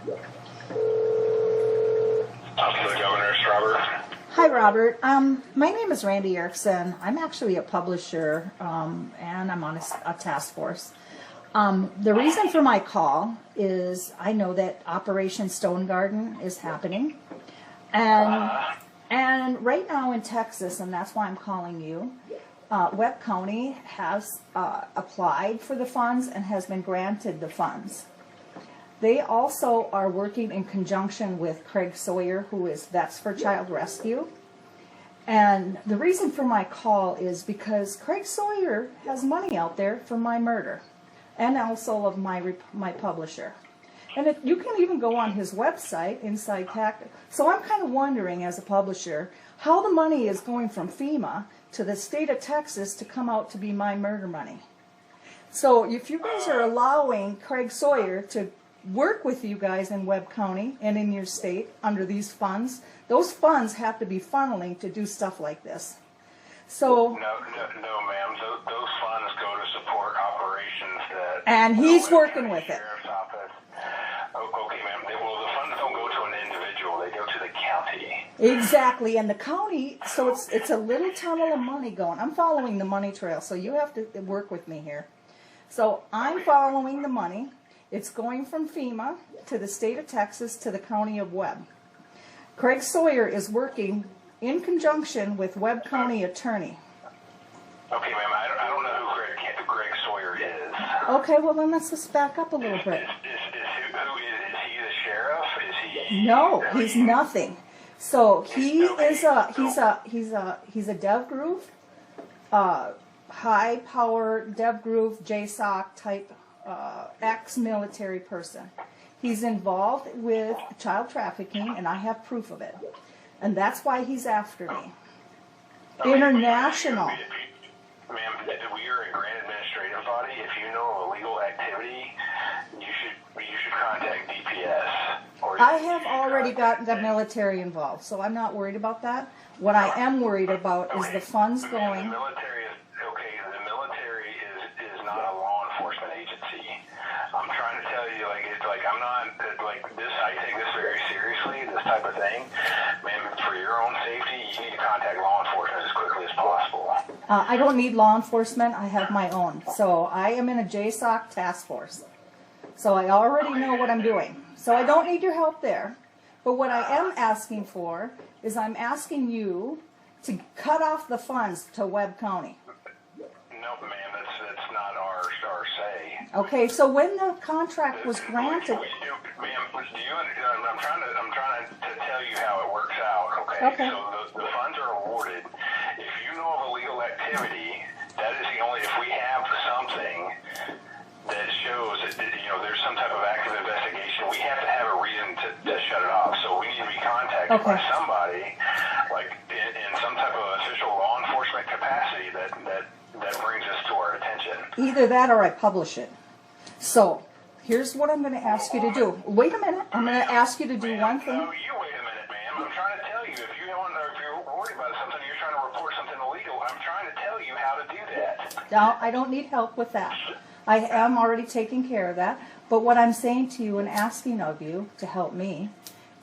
Office of the Governor, Robert. Hi, Robert. My name is Randi Erickson. I'm actually a publisher, and I'm on a task force. The reason for my call is I know that Operation Stone Garden is happening, and right now in Texas, and that's why I'm calling you, Webb County has applied for the funds and has been granted the funds. They also are working in conjunction with Craig Sawyer, who is Vets for Child Rescue. And the reason for my call is because Craig Sawyer has money out there for my murder and also of my publisher. And you can even go on his website, Inside Tactics. So I'm kind of wondering, as a publisher, how the money is going from FEMA to the state of Texas to come out to be my murder money. So if you guys are allowing Craig Sawyer to work with you guys in Webb County and in your state under these funds, those funds have to be funneling to do stuff like this. So no, ma'am. Those funds go to support operations that. And he's working with it. Sheriff's Office. Okay, ma'am. Well, the funds don't go to an individual; they go to the county. Exactly, and the county. So it's a little tunnel of money going. I'm following the money trail, so you have to work with me here. So I'm following the money. It's going from FEMA to the state of Texas to the county of Webb. Craig Sawyer is working in conjunction with Webb County attorney. Okay, ma'am. I don't know who Craig Sawyer is. Okay, well then let's just back up a little bit. Is he the sheriff? Is he? No, he's nothing. So he is he's a Dev Groove, high power Dev Groove JSOC type. Ex-military person. He's involved with child trafficking, and I have proof of it. And that's why he's after me. International. Ma'am, we are a grant administrative body. If you know of illegal activity, you should contact DPS. I have already got the military involved, so I'm not worried about that. What I am worried about is the funds going. The military is okay. The military is not a law enforcement agency. I'm trying to tell you, I'm not this. I take this very seriously. This type of thing, man. For your own safety, you need to contact law enforcement as quickly as possible. I don't need law enforcement. I have my own. So I am in a JSOC task force. So I already know what I'm doing. So I don't need your help there. But what I am asking for is I'm asking you to cut off the funds to Webb County. No, ma'am, that's not our say. Okay, so when the contract was granted, ma'am, I'm trying to tell you how it works out. Okay. So the funds are awarded. If you know of illegal activity, that is the only. If we have something that shows that there's some type of active investigation, we have to have a reason to shut it off. So we need to be contacted by somebody, like in some type of official law enforcement capacity that brings us to our attention. Either that or I publish it. So here's what I'm going to ask you to do. Wait a minute. I'm going to ask you to do one thing. No, you wait a minute, ma'am. I'm trying to tell you. If you're worried about something, you're trying to report something illegal, I'm trying to tell you how to do that. No, I don't need help with that. I am already taking care of that. But what I'm saying to you and asking of you to help me,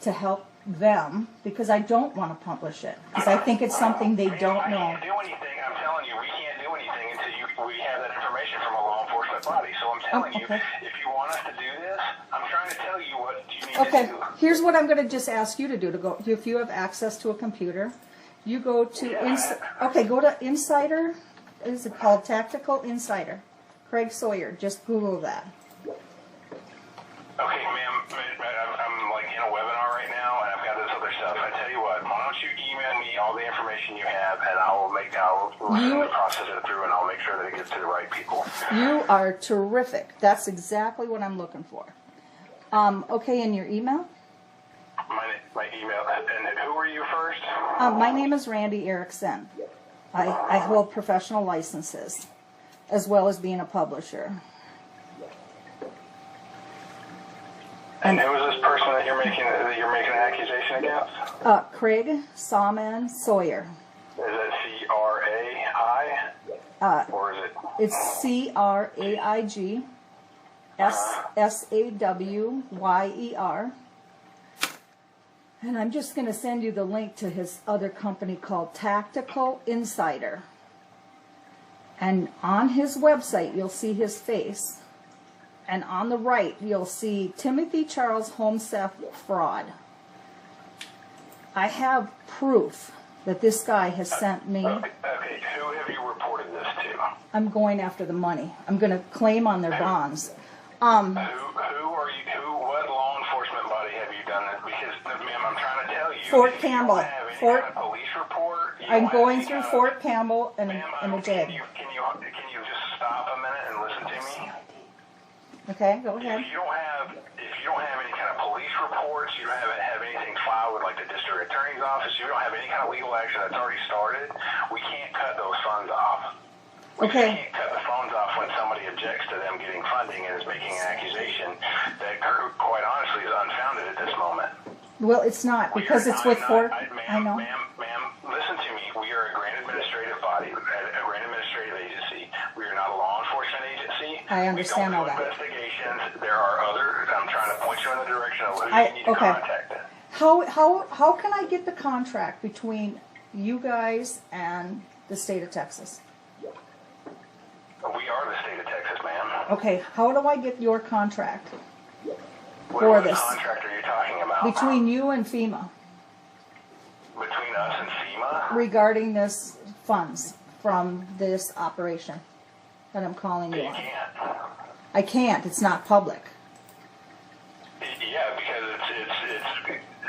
to help them, because I don't want to publish it. Because I think it's something they don't know. I can't do anything. I'm telling you, we can't do anything until we have that information from a law enforcement body. So I'm telling you, if you want us to do this, I'm trying to tell you what you need to do. Here's what I'm going to just ask you to do. If you have access to a computer, you go to go to Insider. Is it called Tactical Insider? Craig Sawyer. Just Google that. Okay, ma'am. I'm like in a webinar right now, and I've got this other stuff. I tell you what, why don't you email me all the information you have, and I'll process it through, and I'll make sure that it gets to the right people. You are terrific. That's exactly what I'm looking for. Okay, and your email? My email. And who are you first? My name is Randi Erickson. I hold professional licenses, as well as being a publisher. And who is this person that you're making an accusation against? Craig Sawman Sawyer. Is it C-R-A-I? Or is it? It's C-R-A-I-G. Sawayer. And I'm just going to send you the link to his other company called Tactical Insider. And on his website, you'll see his face. And on the right, you'll see Timothy Charles Home Theft Fraud. I have proof that this guy has sent me. Okay, who have you reported this to? I'm going after the money. I'm going to claim on their bonds. Who are you? What law enforcement body have you done this? Because, ma'am, I'm trying to tell you. Fort Campbell. Kind of police report. I'm going through Fort Campbell and a jag. Can you just stop a minute and listen to me? Okay, go ahead. If you don't have any kind of police reports, you don't have anything filed with like the district attorney's office, you don't have any kind of legal action that's already started, we can't cut those funds off. We can't cut the funds off when somebody objects to them getting funding and is making an accusation that, quite honestly, is unfounded at this moment. Well, it's not, because it's with Fort. I know. Ma'am, listen to me. We are a grant administrative body, a grant administrative agency. We are not a law enforcement agency. I understand all that. Investigations. There are other. I'm trying to point you in the direction of who you need to contact. How can I get the contract between you guys and the state of Texas? We are the state of Texas, ma'am. Okay, how do I get your contract What contract are you talking about? between you and FEMA Between us and FEMA? regarding this funds from this operation that I'm calling you You on? can't. I can't. It's not public. Yeah, because it's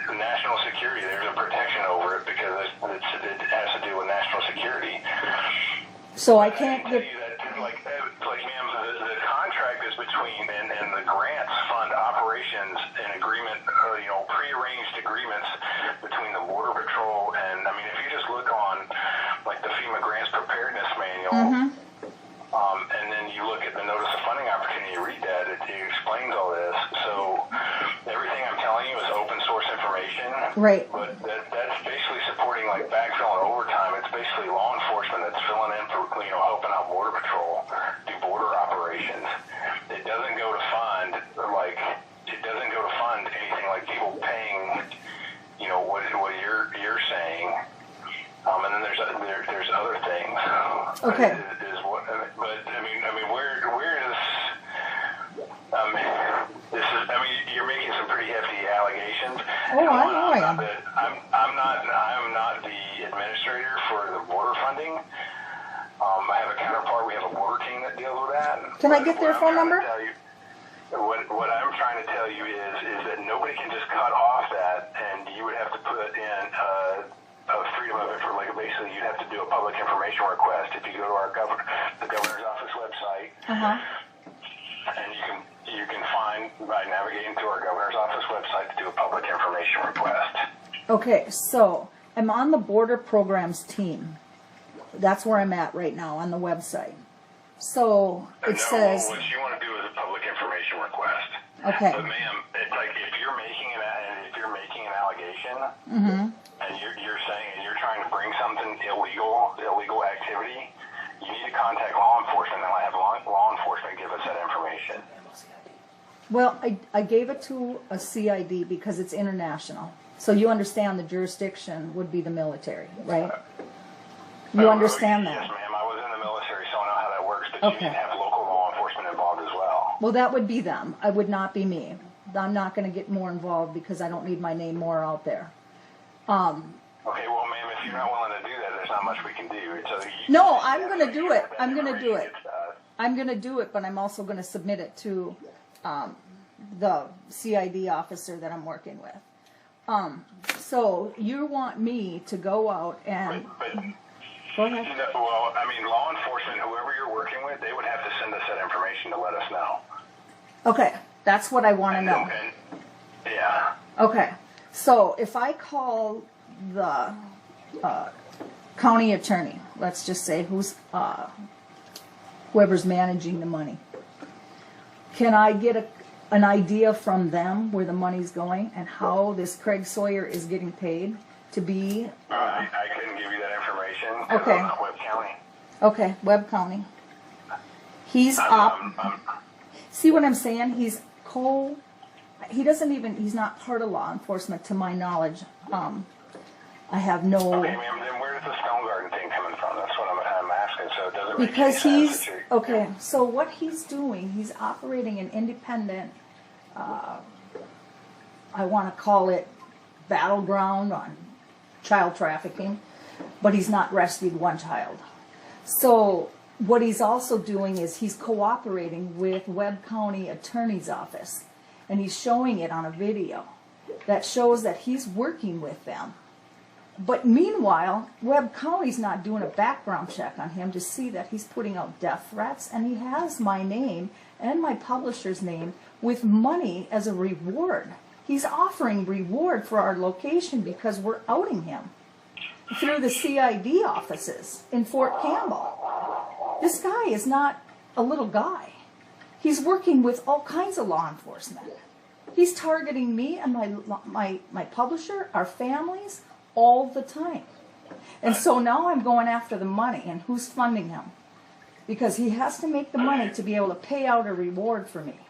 national security. There's a protection over it because it has to do with national security. So I can't tell get. you that, like ma'am, the contract is between and the grants fund operations and agreement, prearranged agreements between the Border Patrol and if you just look on like the FEMA Grants Preparedness Manual. And then you look at the Notice of Funding Opportunity, you read that, it explains all this. So everything I'm telling you is open source information. Right. But that's basically supporting like backfill and overtime. It's basically law enforcement that's filling in for, helping out Border Patrol do border operations. It doesn't go to fund, anything like people paying, what you're saying. And then there's other things. Okay. You're making some pretty hefty allegations. Oh, I know I am. I'm not the administrator for the border funding. I have a counterpart. We have a border team that deals with that. Can I get their phone number? What I'm trying to tell you is that nobody can just cut off that, and you would have to put in a freedom of information. Like basically, you'd have to do a public information request if you go to the governor's office website, and you can find by navigating through our governor's office website to do a public information request. Okay, so I'm on the border programs team. That's where I'm at right now on the website. So it says. What you want to do is a public information request. Okay. But ma'am, it's like if you're making an allegation, and you're saying and you're trying to bring something illegal activity, you need to contact law enforcement and have law enforcement give us that information. Well, I gave it to a CID because it's international. So you understand the jurisdiction would be the military, right? You understand that? Yes, ma'am. I was in the military, so I know how that works. But you need to have local law enforcement involved as well. Well, that would be them. I would not be me. I'm not going to get more involved because I don't need my name more out there. Okay, well, ma'am, if you're not willing to do that, there's not much we can do. No, I'm going to do it. I'm going to do it. I'm going to do it, but I'm also going to submit it to the CID officer that I'm working with. So you want me to go out and... Go ahead. Well, law enforcement, whoever you're working with, they would have to send us that information to let us know. Okay, that's what I want to know. Yeah. Okay, so if I call the county attorney, let's just say whoever's managing the money, can I get an idea from them where the money's going and how this Craig Sawyer is getting paid to be... I couldn't give you that information. Okay. Webb County. Okay, Webb County. He's See what I'm saying? He's not part of law enforcement to my knowledge. I have no... Okay, ma'am, then where does the Stone Garden thing coming from? That's what I'm asking, so it doesn't make Because any he's... sense. Okay, so what he's doing, he's operating an independent, I want to call it battleground on child trafficking, but he's not rescued one child. So what he's also doing is he's cooperating with Webb County Attorney's Office, and he's showing it on a video that shows that he's working with them. But meanwhile, Webb County's not doing a background check on him to see that he's putting out death threats, and he has my name and my publisher's name with money as a reward. He's offering reward for our location because we're outing him through the CID offices in Fort Campbell. This guy is not a little guy. He's working with all kinds of law enforcement. He's targeting me and my publisher, our families, all the time. And so now I'm going after the money, and who's funding him? Because he has to make the money to be able to pay out a reward for me.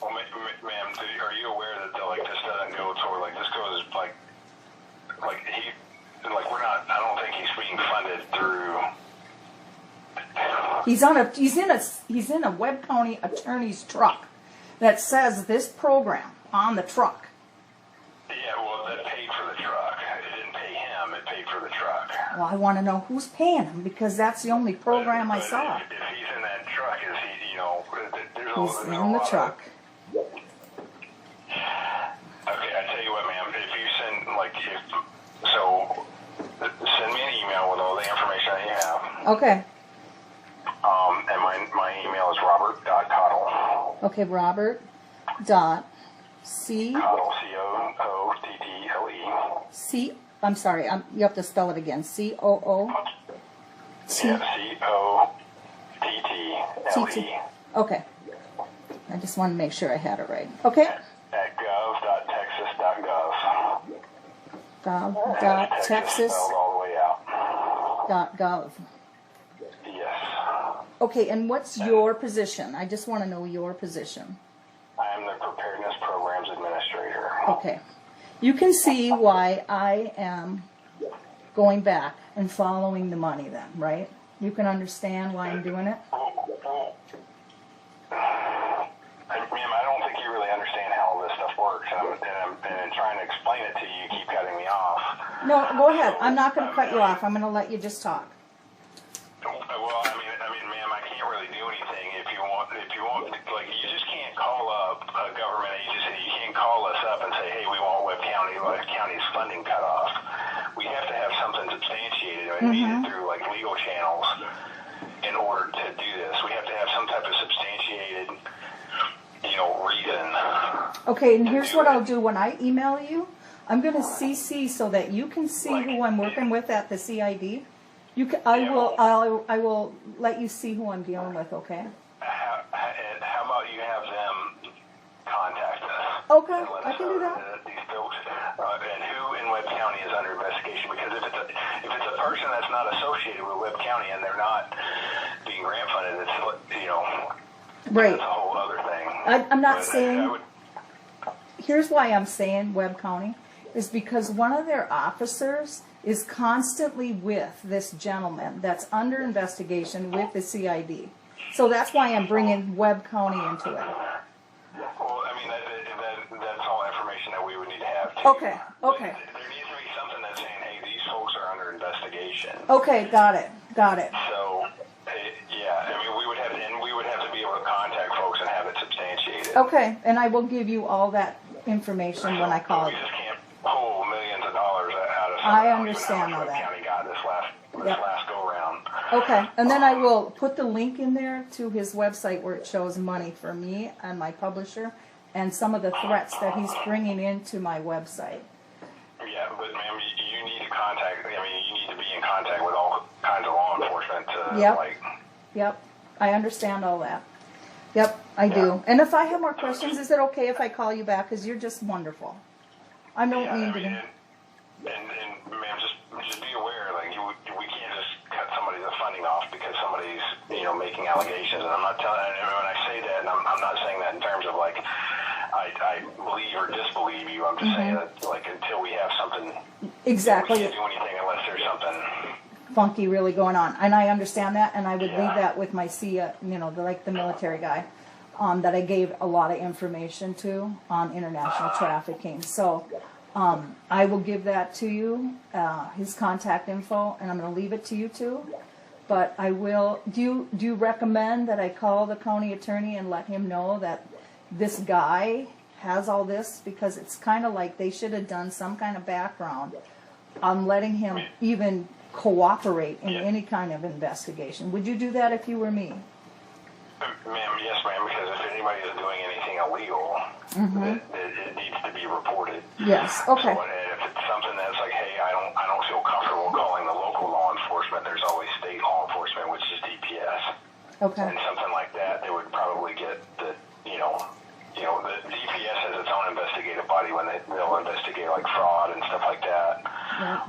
Well, ma'am, are you aware that this doesn't go toward, this goes, we're not, I don't think he's being funded through... He's in a Webb County attorney's truck that says this program on the truck. Yeah, well, that paid for the truck. It didn't pay him, it paid for the truck. Well, I want to know who's paying him, because that's the only program I saw. If he's in that truck, is he, He's in the truck. Okay, I tell you what, ma'am, if you send, send me an email with all the information that you have. Okay. And my email is robert.cottle. Okay, Robert dot C. Cottle, C-O-O-T-T-L-E. C. I'm sorry. You have to spell it again. C-O-O. T. Yeah, C-O-T-T-L-E. T. Okay. I just wanted to make sure I had it right. Okay. At gov.texas.gov. Gov.texas. Spelled all the way out. .gov. Yes. Okay, and what's your position? I just want to know your position. I am the Preparedness Programs Administrator. Okay. You can see why I am going back and following the money then, right? You can understand why I'm doing it? Ma'am, I don't think you really understand how all this stuff works, and I'm trying to explain it to you. You keep cutting me off. No, go ahead. I'm not going to cut you off. I'm going to let you just talk. Well, I mean, ma'am, I can't really do anything if you want, you just can't call up a government agency. You can't call us up and say, hey, we want Webb County's funding cut off. We have to have something substantiated, through legal channels in order to do this. We have to have some type of substantiated, reason. Okay, and here's what I'll do when I email you. I'm going to CC so that you can see who I'm working with at the CID. I will let you see who I'm dealing with, okay? How about you have them contact us? Okay, I can do that. These folks, and who in Webb County is under investigation? Because if it's a person that's not associated with Webb County and they're not being grant funded, it's right. That's a whole other thing. I'm not saying. Here's why I'm saying Webb County is because one of their officers is constantly with this gentleman that's under investigation with the CID. So that's why I'm bringing Webb County into it. Well, I mean, that's all information that we would need to have, too. Okay. There needs to be something that's saying, hey, these folks are under investigation. Okay, got it. So, yeah, I mean, we would have to be able to contact folks and have it substantiated. Okay, and I will give you all that information when I call We you. just can't pull millions of dollars out of I something. understand all that. County got this last go round. Okay, and then I will put the link in there to his website where it shows money for me and my publisher and some of the threats that he's bringing into my website. Yeah, but ma'am, you need to you need to be in contact with all kinds of law enforcement to, Yep, I understand all that. Yep, I do. And if I have more questions, is it okay if I call you back? Because you're just wonderful. I don't mean to... And ma'am, just be aware, we can't just cut somebody's funding off because somebody's, making allegations. And I'm not telling, and when I say that, and I'm I believe or disbelieve you. I'm just saying that, like, until we have something, Exactly. we can't do anything unless there's something funky really going on, and I understand that, and I would leave that with my CIA, like the military guy, that I gave a lot of information to on international trafficking. So I will give that to you, his contact info, and I'm going to leave it to you too. But I will. Do you recommend that I call the county attorney and let him know that this guy has all this? Because it's kind of like they should have done some kind of background on letting him even cooperate in any kind of investigation. Would you do that if you were me? Ma'am, yes, ma'am, because if anybody is doing anything illegal, it needs to be reported. Yes, okay. So if it's something that's like, hey, I don't feel comfortable calling the local law enforcement, there's always state law enforcement, which is DPS. Okay. And something like that, they would probably get the DPS has its own investigative body when they'll investigate like fraud and stuff like that,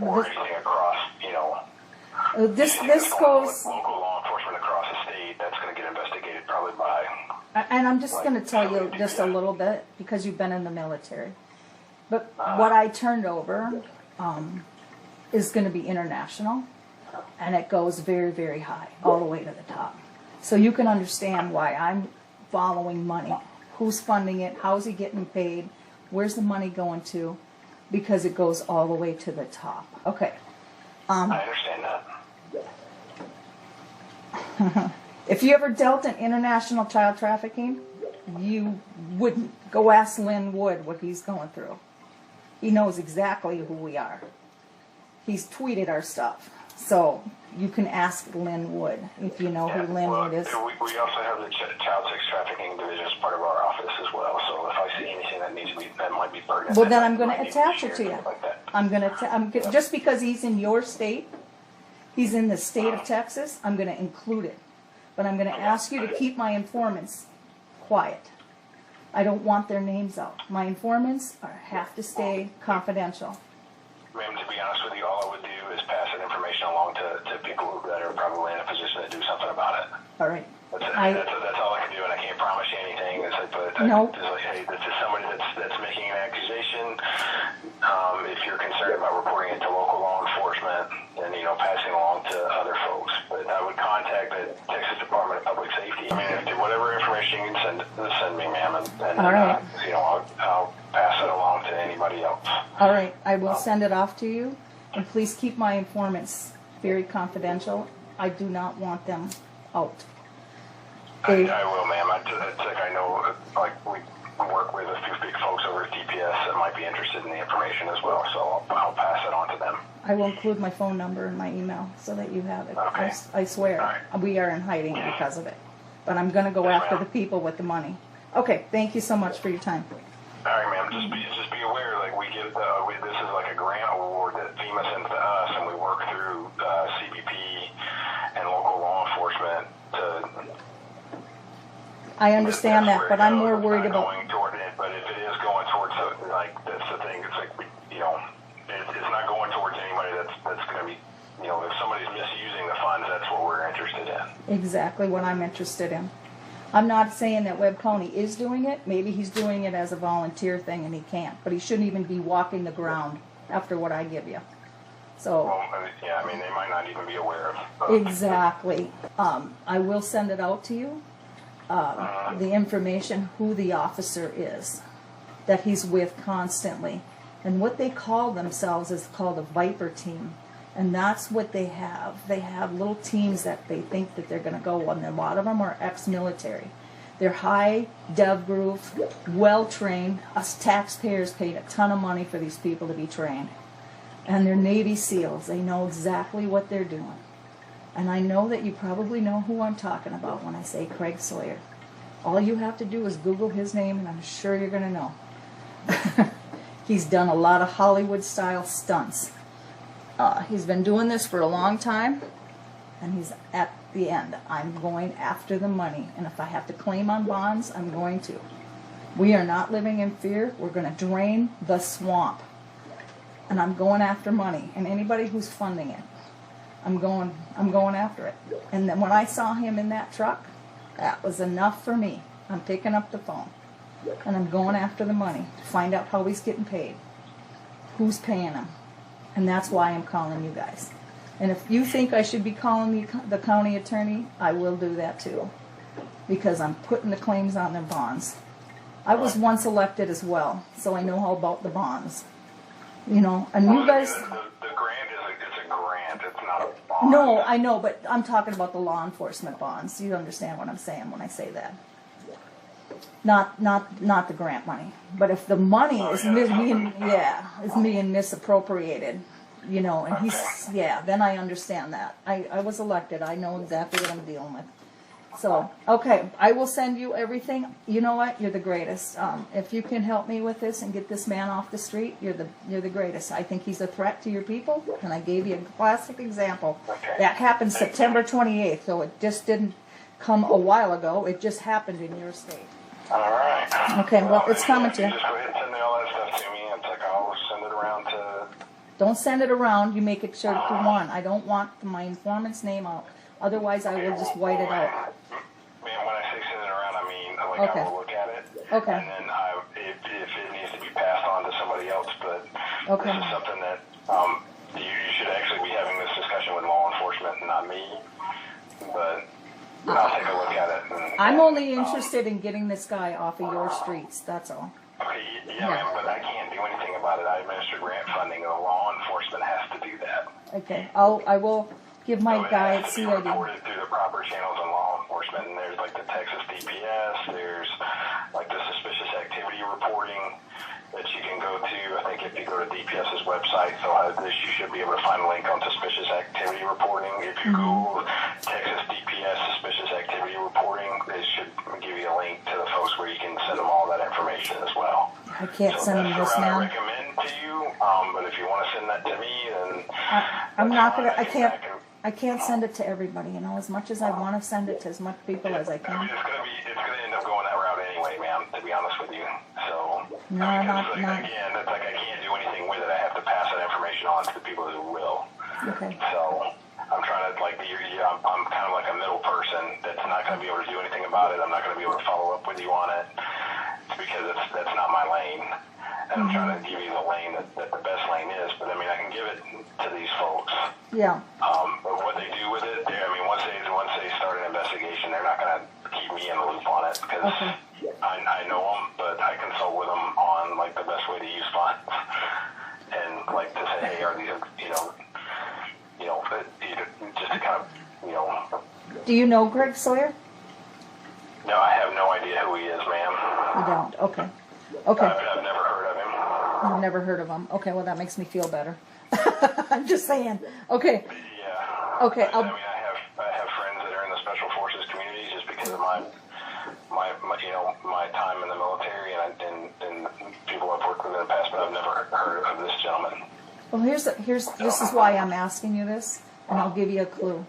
or anything across, this goes. Local law enforcement across the state, that's going to get investigated probably by. And I'm just going to tell you just a little bit because you've been in the military. But what I turned over is going to be international, and it goes very, very high, all the way to the top. So you can understand why I'm following money. Who's funding it? How's he getting paid? Where's the money going to? Because it goes all the way to the top. Okay. I understand that. If you ever dealt in international child trafficking, you wouldn't. Go ask Lynn Wood what he's going through. He knows exactly who we are. He's tweeted our stuff. So you can ask Lynn Wood if you know who Lynn Wood is. We also have the child sex trafficking division as part of our office as well. So if I see anything that might be pertinent, well, then I'm going to attach it to you. Like just because he's in your state, he's in the state of Texas, I'm going to include it. But I'm going to ask you to keep my informants quiet. I don't want their names out. My informants have to stay confidential. Ma'am, to be honest with you, all I would do is pass that information along to people that are probably in a position to do something about it. All right. That's all I can do, and I can't promise you anything. But no. Just like, hey, this is somebody that's making an accusation. If you're concerned about reporting it to local law enforcement, then passing along to other folks. But I would contact the Texas Department of Public Safety. I mean, whatever information you can send me, ma'am, and all right. I'll pass it along to anybody else. All right, I will send it off to you, and please keep my informants very confidential. I do not want them out. I will, ma'am. I know, like, we work with a few big folks over at DPS that might be interested in the information as well, so I'll pass it on to them. I will include my phone number in my email so that you have it. Okay. I swear, we are in hiding because of it. But I'm going to go after the people with the money. Okay, thank you so much for your time. All right, ma'am. Just be aware, like, we get this is like a grant award that FEMA sends to us, and we work through CBP and local law enforcement to. I understand that, but I'm more worried about. Going toward it, but if it is going towards, like, that's the thing. It's like it's not going towards anybody that's going to be, if somebody's misusing the funds, that's what we're interested in. Exactly what I'm interested in. I'm not saying that Webb County is doing it. Maybe he's doing it as a volunteer thing and he can't. But he shouldn't even be walking the ground after what I give you. So. Well, yeah, I mean, they might not even be aware of. Exactly. I will send it out to you. The information, who the officer is that he's with constantly. And what they call themselves is called a Viper team. And that's what they have. They have little teams that they think that they're going to go on. A lot of them are ex-military. They're high dev group, well-trained. Us taxpayers paid a ton of money for these people to be trained. And they're Navy SEALs. They know exactly what they're doing. And I know that you probably know who I'm talking about when I say Craig Sawyer. All you have to do is Google his name, and I'm sure you're going to know. He's done a lot of Hollywood-style stunts. He's been doing this for a long time, and he's at the end. I'm going after the money, and if I have to claim on bonds, I'm going to. We are not living in fear. We're going to drain the swamp, and I'm going after money, and anybody who's funding it. I'm going after it. And then when I saw him in that truck, that was enough for me. I'm picking up the phone. and I'm going after the money to find out how he's getting paid, who's paying him, and that's why I'm calling you guys. And if you think I should be calling the county attorney, I will do that too, because I'm putting the claims on their bonds. I was once elected as well, so I know how about the bonds. You know, and you guys... The grant it's a grant, it's not a bond. No, I know, but I'm talking about the law enforcement bonds. You understand what I'm saying when I say that. Not the grant money. But if the money is being misappropriated, you know, and then I understand that. I was elected. I know exactly what I'm dealing with. So, okay, I will send you everything. You know what? You're the greatest. If you can help me with this and get this man off the street, you're the greatest. I think he's a threat to your people, and I gave you a classic example. That happened September 28th, so it just didn't come a while ago. It just happened in your state. All right. Okay, well, it's coming to you. Just go ahead and send me all that stuff to me. It's like I'll send it around to... Don't send it around. You make it sure to one. I don't want my informant's name out. Otherwise, I will just white it out. Man, when I say send it around, I mean, like, I will look at it. Okay. And then if it needs to be passed on to somebody else, but this is something that you should actually be having this discussion with law enforcement, not me. But I'll take a look at it. I'm only interested in getting this guy off of your streets, that's all. Okay, yeah, man, but I can't do anything about it. I administer grant funding, and the law enforcement has to do that. Okay, I will give my guy at CID. It has to be reported through the proper channels in law enforcement, and there's like the Texas DPS, there's like the suspicious activity reporting that you can go to. I think if you go to DPS's website, you should be able to find a link on suspicious activity reporting. If you Google Texas DPS suspicious activity reporting, they should give you a link to the folks where you can send them all that information as well. I can't send him this now. I recommend to you, but if you want to send that to me, then I'm not gonna. I can't send it to everybody. You know, as much as I want to send it to as much people as I can. I mean, it's gonna end up going that route anyway, ma'am. To be honest with you, so no, not. Again, it's like I can't do anything with it. I have to pass that information on to the people who will. Okay. So I'm trying to I'm kind of like a middle person that's not going to be able to do anything about it. I'm not going to be able to follow up with you on it. It's because that's not my lane. And I'm trying to give you the lane that the best lane is, but I mean, I can give it to these folks. Yeah. But what they do with it, once they start an investigation, they're not going to keep me in the loop on it, because I know them, but I consult with them on like the best way to use funds, and like to say, hey, are these, just to kind of, Do you know Greg Sawyer? No, I have no idea who he is, ma'am. You don't. Okay. Okay. I've never heard of him. I've never heard of him. Okay, well that makes me feel better. I'm just saying. Okay. Yeah. Okay. I mean, I have friends that are in the special forces community just because of my time in the military and people I've worked with in the past, but I've never heard of this gentleman. Well, this is why I'm asking you this, and I'll give you a clue.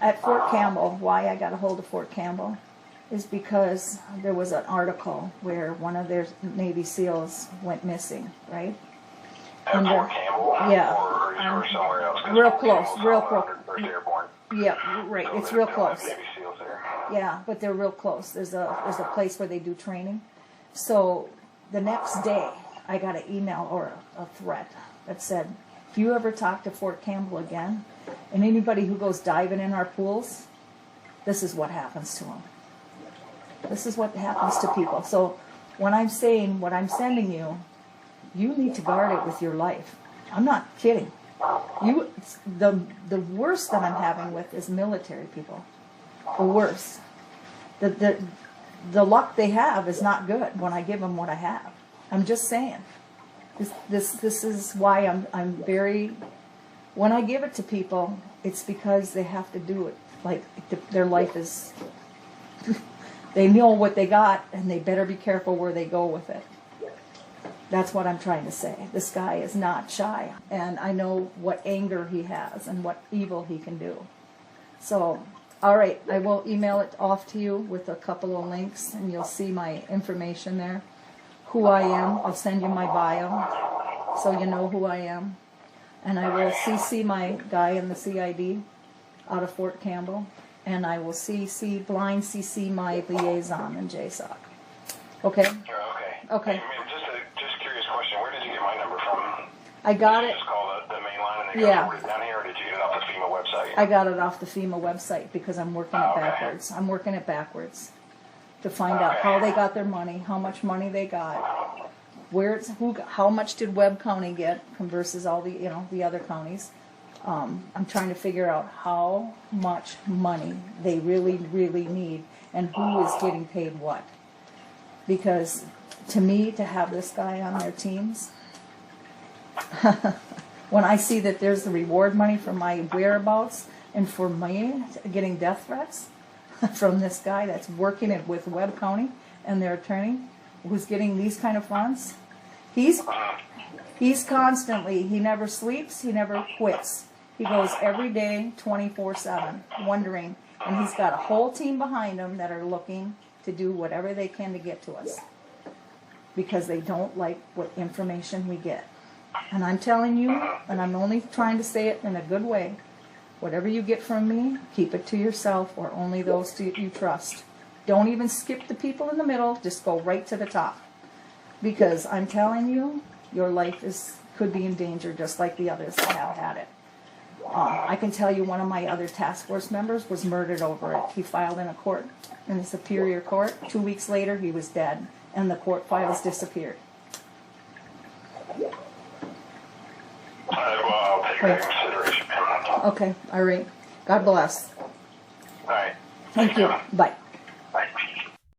At Fort Campbell, why I got a hold of Fort Campbell is because there was an article where one of their Navy SEALs went missing, right? At Fort Campbell? Yeah. Or somewhere else? Real close, real close. Airborne. Yeah, right. So It's real close. Navy SEALs there. Yeah, but they're real close. There's a place where they do training. So the next day, I got an email or a threat that said, if you ever talk to Fort Campbell again, and anybody who goes diving in our pools, this is what happens to them. This is what happens to people. So when I'm saying what I'm sending you, you need to guard it with your life. I'm not kidding. The worst that I'm having with is military people. The worst. The luck they have is not good when I give them what I have. I'm just saying. This is why I'm very. When I give it to people, it's because they have to do it. Like their life is. They know what they got, and they better be careful where they go with it. That's what I'm trying to say. This guy is not shy, and I know what anger he has and what evil he can do. So, all right, I will email it off to you with a couple of links, and you'll see my information there. Who I am, I'll send you my bio, so you know who I am. And I will CC my guy in the CID out of Fort Campbell. And I will blind CC my liaison in JSOC. Okay? Okay. Okay. Hey, ma'am, just curious question. Where did you get my number from? I got Did you it. just call the main line and they Yeah. got it down here, or did you get it off the FEMA website? I got it off the FEMA website because I'm working it Okay. backwards. I'm working it backwards to find out how they got their money, how much money they got, how much did Webb County get versus all the, the other counties. I'm trying to figure out how much money they really, really need and who is getting paid what. Because to me, to have this guy on their teams, when I see that there's the reward money for my whereabouts and for me getting death threats from this guy that's working it with Webb County and their attorney who's getting these kind of funds, he's constantly, he never sleeps, he never quits. He goes every day 24/7 wondering, and he's got a whole team behind him that are looking to do whatever they can to get to us because they don't like what information we get. And I'm telling you, and I'm only trying to say it in a good way, whatever you get from me, keep it to yourself or only those you trust. Don't even skip the people in the middle, just go right to the top. Because I'm telling you, your life could be in danger just like the others that have had it. I can tell you one of my other task force members was murdered over it. He filed in the Superior Court. 2 weeks later, he was dead, and the court files disappeared. I'll take that into consideration. Okay, all right. God bless. All right. Thank you. Bye.